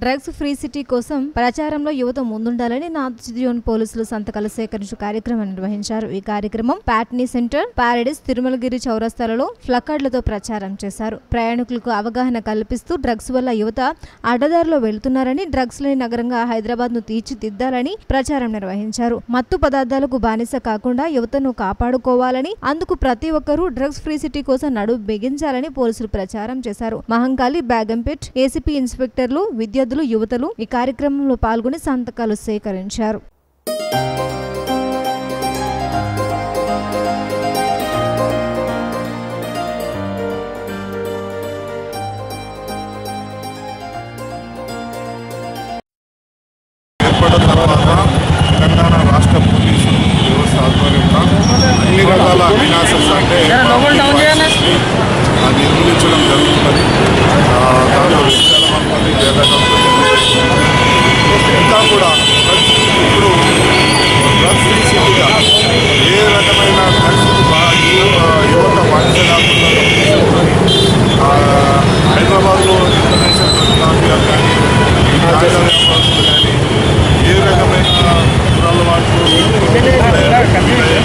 Drugs free city కోసం ప్రచారంలో యువత ముందుండాలని నార్త్ జోన్ పోలీసులు సంతకాల సేకరించు కార్యక్రమం నిర్వహించారు. ఈ కార్యక్రమం ప్యాట్నీ సెంటర్, పారడైస్, తిరుమలగిరి చౌరస్తాలలో ప్లకార్డులతో ప్రచారం చేశారు. ప్రయాణికులకు అవగాహన కల్పిస్తూ డ్రగ్స్ వల్ల యువత అడ్డదారిలో వెళ్తున్నారని, డ్రగ్స్ లేని నగరంగా హైదరాబాద్ ను తీర్చిదిద్దాలని ప్రచారం నిర్వహించారు. మత్తు పదార్థాలకు బానిస కాకుండా యువతను కాపాడుకోవాలని, అందుకు ప్రతి ఒక్కరూ డ్రగ్స్ ఫ్రీ సిటీ కోసం నడుం బిగించాలని పోలీసులు ప్రచారం చేశారు. మహంకాళి, బేగంపేట్ ఏసీపీ ఇన్స్పెక్టర్లు, విద్యార్థులు, యువతలు ఈ కార్యక్రమంలో పాల్గొని సంతకాలు సేకరించారు. తెలంగాణ రాష్ట్ర పోలీసు వ్యవస్థ ఆధ్వర్యంలో అన్ని రకాల వినాశస్ అంటే నిర్మూలించడం జరుగుతున్నది. దాంట్లో చాలా మంది ఇంకా కూడా ఇప్పుడు డ్రగ్స్ ఫ్రీ సిటీగా ఏ రకమైన డ్రగ్స్కు యువత బాధ్యత కాకుండా హైదరాబాద్లో ఇంటర్నేషనల్ డ్రగ్ మాఫియాలు కానీ వ్యాపారస్తులు కానీ ఏ రకమైన అలవాట్లు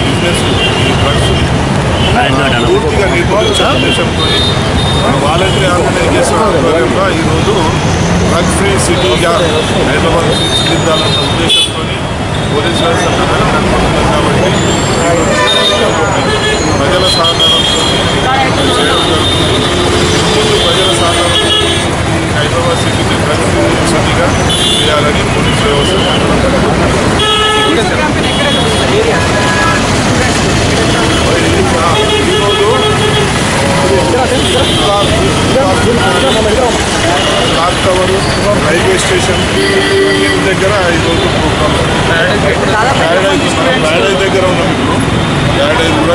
బిజినెస్ డ్రగ్స్ పూర్తిగా నిర్మూలించే ఉద్దేశంతో వాలంటరీ ఆర్గనైజేషన్ ఆధ్వర్యంలో ఈరోజు డ్రగ్ ఫ్రీ సిటీగా హైదరాబాద్ తీర్చిదిద్దాలన్న ఉద్దేశంతో పోలీస్ వ్యవస్థ నడుపుతున్నారు. కాబట్టి ప్రజల సహకారంతో చేయడం జరుగుతుంది. ముందు ప్రజల సహకారంతో హైదరాబాద్ సిటీని డ్రగ్ ఫ్రీ సిటీగా చేయాలని పోలీస్ వ్యవస్థ క్లాక్ టవర్, రైల్వే స్టేషన్ దగ్గర ఈరోజు ప్రోగ్రామ్ ప్యారడైజ్ దగ్గర ఉన్నాం. ఇప్పుడు ప్యారడైజ్ కూడా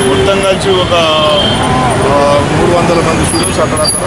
మొత్తం కలిసి ఒక 300 మంది స్టూడెంట్స్ అక్కడక్కడ